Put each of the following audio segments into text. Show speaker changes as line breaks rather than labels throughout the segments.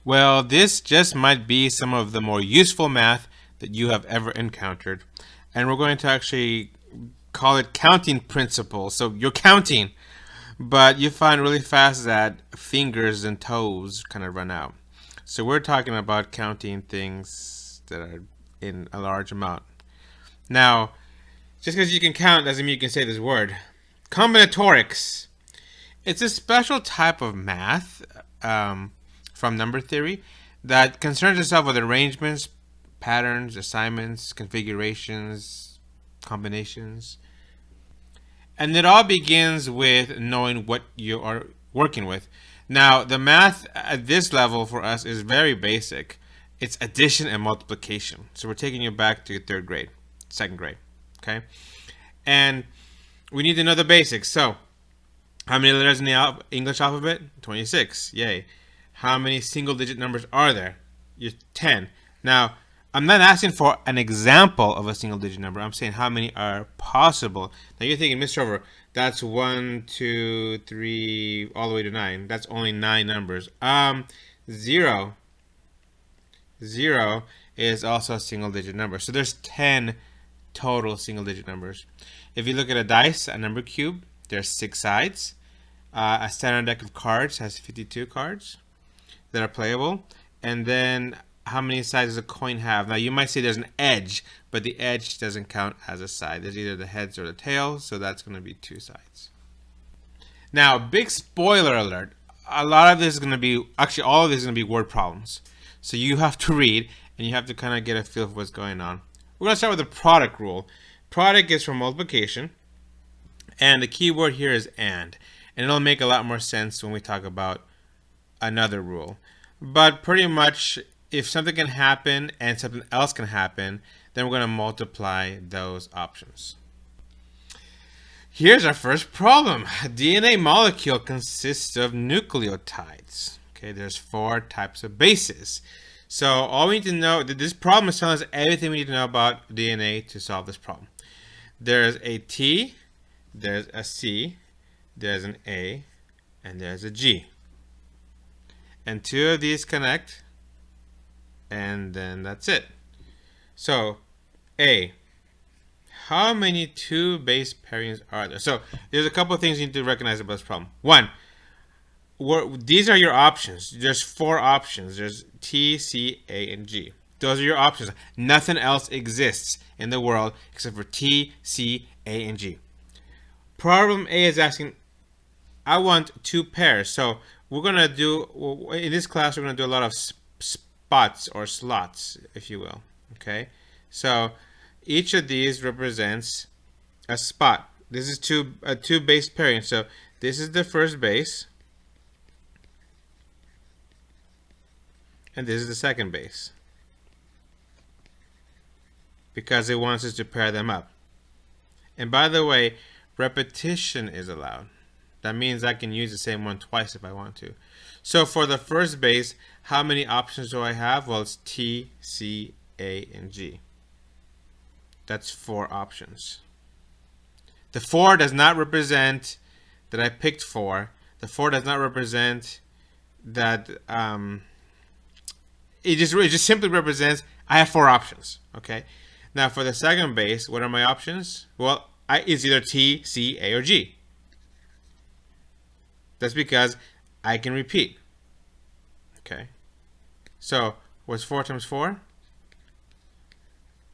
Well, this just might be some of the more useful math that you have ever encountered. And we're going to actually call it counting principle. So you're counting, but you find really fast that fingers and toes kind of run out. So we're talking about counting things that are in a large amount. Now, just because you can count doesn't mean you can say this word. Combinatorics. It's a special type of math from number theory that concerns itself with arrangements, patterns, assignments, configurations, combinations. And it all begins with knowing what you are working with. Now, the math at this level for us is very basic. It's addition and multiplication. So we're taking you back to third grade, second grade, okay? And we need to know the basics. So, how many letters in the English alphabet? 26. Yay. How many single-digit numbers are there? 10. Now, I'm not asking for an example of a single-digit number. I'm saying how many are possible. Now, you're thinking, Mr. Rover, that's 1, 2, 3, all the way to 9. That's only 9 numbers. 0. 0 is also a single-digit number. So there's 10 total single-digit numbers. If you look at a dice, a number cube, there's 6 sides. A standard deck of cards has 52 cards that are playable. And then how many sides does a coin have? Now you might say there's an edge, but the edge doesn't count as a side. There's either the heads or the tails, so that's going to be 2 sides. Now, big spoiler alert. A lot of this is going to be, actually all of this is going to be word problems. So you have to read and you have to kind of get a feel for what's going on. We're going to start with the product rule. Product is from multiplication. And the key word here is and. And it'll make a lot more sense when we talk about another rule. But pretty much, if something can happen and something else can happen, then we're going to multiply those options. Here's our first problem. A DNA molecule consists of nucleotides. Okay, there's 4 types of bases. So all we need to know, this problem is telling us everything we need to know about DNA to solve this problem. There's a T, there's a C, there's an A, and there's a G. And 2 of these connect, and then that's it. So, A, how many 2 base pairings are there? So, there's a couple of things you need to recognize about this problem. 1, these are your options. There's 4 options. There's T, C, A, and G. Those are your options. Nothing else exists in the world except for T, C, A, and G. Problem A is asking, I want 2 pairs. So we're going to do, in this class, we're going to do a lot of spots or slots, if you will. Okay. So each of these represents a spot. This is a 2 base pairing. So this is the first base. And this is the second base. Because it wants us to pair them up. And by the way, repetition is allowed. That means I can use the same one twice if I want to. So for the first base, how many options do I have? Well, it's T, C, A, and G. That's 4 options. The 4 does not represent that I picked 4. The 4 does not represent that it just simply represents I have 4 options. Okay. Now for the second base, what are my options? Well, it's either T, C, A, or G. That's because I can repeat. Okay. So what's 4 times 4?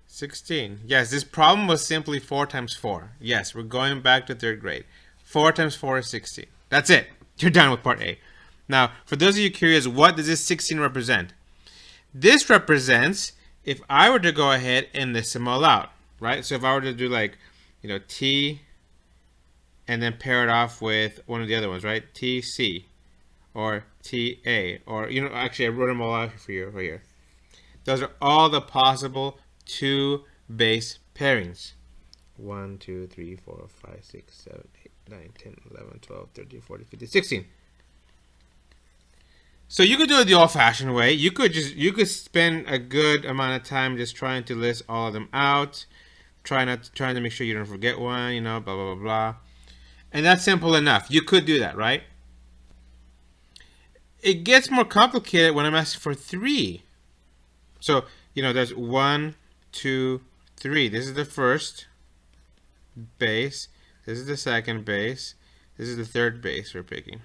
16. Yes, this problem was simply 4 times 4. Yes, we're going back to 3rd grade. 4 times 4 is 16. That's it. You're done with part A. Now, for those of you curious, what does this 16 represent? This represents if I were to go ahead and list them all out, right? So if I were to do like, T, and then pair it off with one of the other ones, right? TC, or TA, or, actually I wrote them all out for you over here. Those are all the possible 2 base pairings. 1, 2, 3, 4, 5, 6, 7, 8, 9, 10, 11, 12, 13, 14, 15, 16. So you could do it the old-fashioned way. You could spend a good amount of time just trying to list all of them out, trying to make sure you don't forget one, blah blah blah blah. And that's simple enough. You could do that, right? it gets more complicated when I'm asking for 3. So, there's 1, 2, 3. This is the first base. This is the second base. This is the third base we're picking.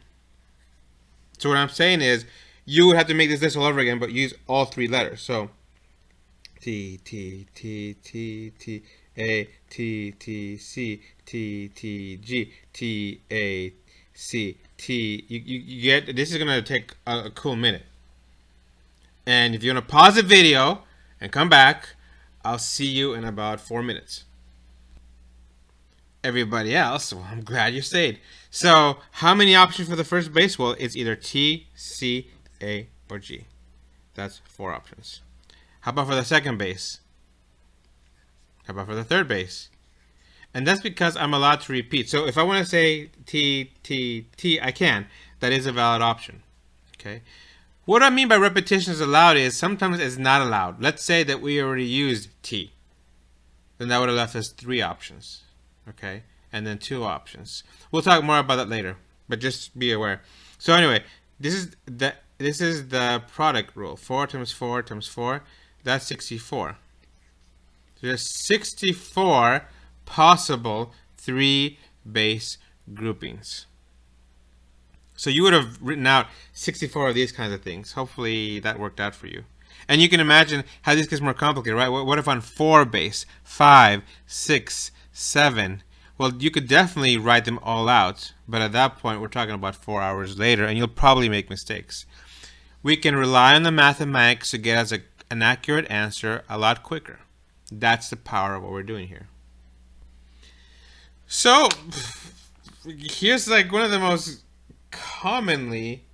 So what I'm saying is, you would have to make this list all over again, but use all 3 letters. So, T, T, T, T, T, A, T, T, C, T, T, G, T, A, C, T. You get, this is going to take a cool minute. And if you want to pause the video and come back, I'll see you in about 4 minutes. Everybody else, well, I'm glad you stayed. So, how many options for the first base? Well, it's either T, C, A, or G. That's 4 options. How about for the second base? How about for the third base? And that's because I'm allowed to repeat. So if I want to say T, T, T, I can. That is a valid option. Okay. What I mean by repetition is allowed is sometimes it's not allowed. Let's say that we already used T. Then that would have left us 3 options. Okay. And then 2 options. We'll talk more about that later, but just be aware. So anyway, this is the product rule. 4 times 4 times 4, that's 64. So there's 64 possible 3 base groupings. So you would have written out 64 of these kinds of things. Hopefully that worked out for you. And you can imagine how this gets more complicated, right? What if on 4 base, 5, 6, 7? Well, you could definitely write them all out, but at that point we're talking about 4 hours later, and you'll probably make mistakes. We can rely on the mathematics to get us an accurate answer a lot quicker. That's the power of what we're doing here. So, here's like one of the most commonly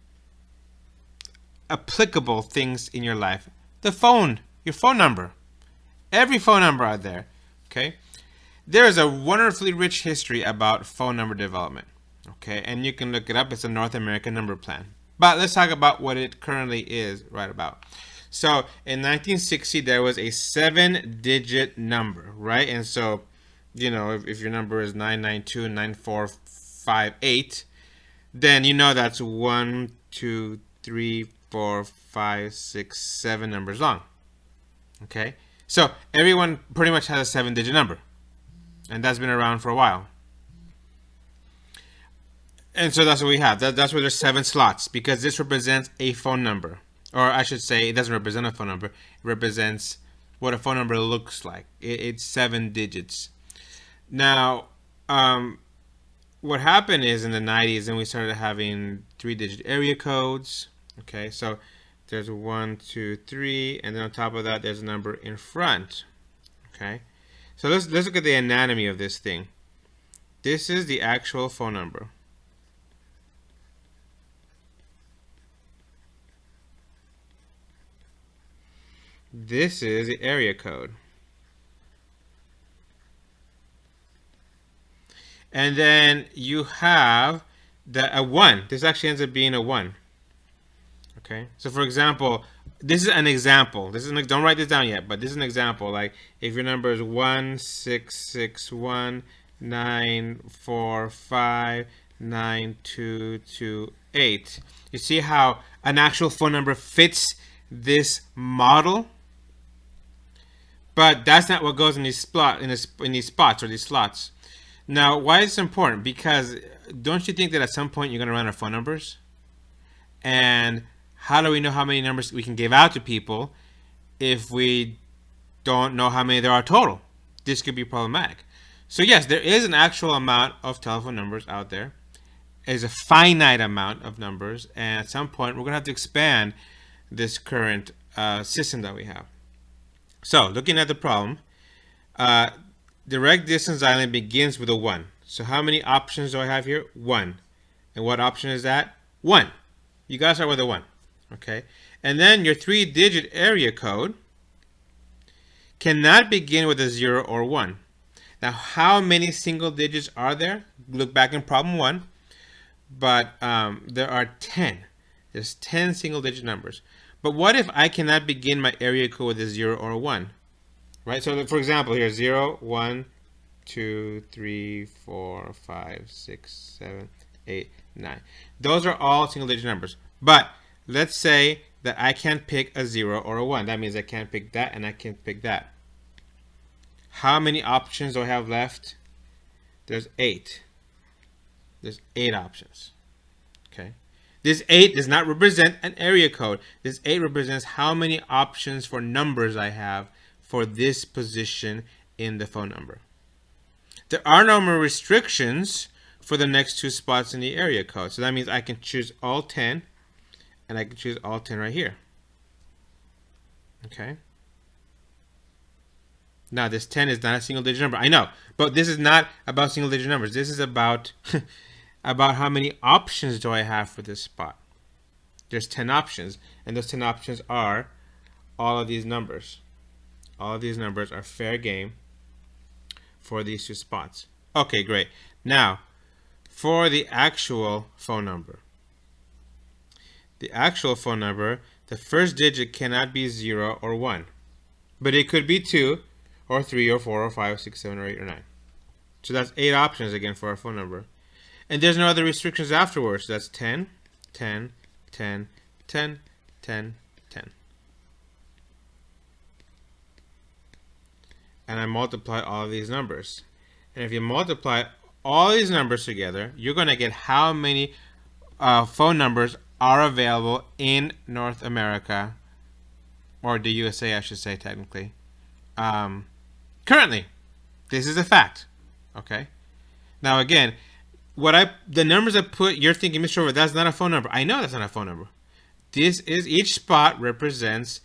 applicable things in your life. The phone, your phone number. Every phone number out there, okay? There is a wonderfully rich history about phone number development, okay? And you can look it up. It's a North American number plan. But let's talk about what it currently is right about. So in 1960, there was a 7-digit number, right? And so, if your number is 9929458, then that's 1, 2, 3, 4, 5, 6, 7 numbers long. Okay? So everyone pretty much has a 7-digit number. And that's been around for a while. And so that's what we have. That's where there's 7 slots, because this represents a phone number. Or I should say, it doesn't represent a phone number. It represents what a phone number looks like. It's 7 digits. Now, what happened is in the 90s, then we started having 3-digit area codes. Okay, so there's 1, 2, 3, and then on top of that, there's a number in front. Okay, so let's look at the anatomy of this thing. This is the actual phone number. This is the area code. And then you have a 1. This actually ends up being a 1. Okay. So for example, this is an example. Don't write this down yet, but this is an example. Like if your number is 16619459228. You see how an actual phone number fits this model? But that's not what goes in these spots or these slots. Now, why is this important? Because don't you think that at some point you're going to run out of phone numbers? And how do we know how many numbers we can give out to people if we don't know how many there are total? This could be problematic. So yes, there is an actual amount of telephone numbers out there. There's a finite amount of numbers, and at some point we're going to have to expand this current system that we have. So, looking at the problem, direct distance dialing begins with a 1. So how many options do I have here? 1. And what option is that? 1. You gotta start with a 1. Okay? And then your 3-digit area code cannot begin with a 0 or 1. Now, how many single digits are there? Look back in problem 1. But there are 10. There's 10 single digit numbers. But what if I cannot begin my area code with a 0 or a 1? Right? So for example, here 0, 1, 2, 3, 4, 5, 6, 7, 8, 9. Those are all single digit numbers. But let's say that I can't pick a 0 or a 1. That means I can't pick that and I can't pick that. How many options do I have left? There's 8. There's 8 options. Okay. This 8 does not represent an area code. This 8 represents how many options for numbers I have for this position in the phone number. There are no more restrictions for the next 2 spots in the area code. So that means I can choose all 10, and I can choose all 10 right here. Okay. Now this 10 is not a single digit number. I know, but this is not about single digit numbers. This is about about how many options do I have for this spot. There's 10 options, and those 10 options are all of these numbers. All of these numbers are fair game for these 2 spots. Okay, great. Now, for the actual phone number. The actual phone number, the first digit cannot be 0 or 1. But it could be 2 or 3 or 4 or 5 or 6, 7 or 8 or 9. So that's 8 options again for our phone number. And there's no other restrictions afterwards. That's 10, 10, 10, 10, 10, 10. And I multiply all of these numbers. And if you multiply all these numbers together, you're going to get how many phone numbers are available in North America, or the USA, I should say, technically. Currently, this is a fact. Okay. Now again, the numbers I put, you're thinking, Mr. Robert, that's not a phone number. I know that's not a phone number. This is, each spot represents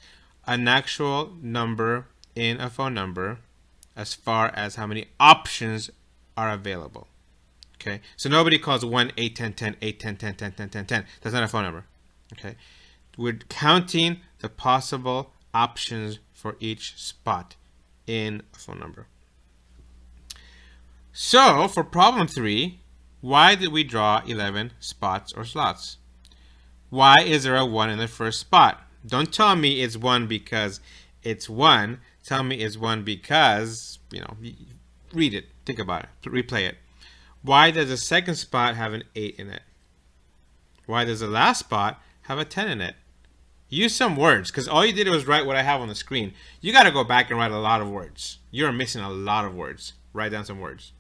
an actual number in a phone number as far as how many options are available. Okay, so nobody calls 1 8 10 10 8 10 10 10 10 10 10. That's not a phone number. Okay, we're counting the possible options for each spot in a phone number. So for problem 3, why did we draw 11 spots or slots? Why is there a 1 in the first spot? Don't tell me it's 1 because it's 1. Tell me it's 1 because, read it, think about it, replay it. Why does the second spot have an 8 in it? Why does the last spot have a 10 in it? Use some words, because all you did was write what I have on the screen. You got to go back and write a lot of words. You're missing a lot of words. Write down some words.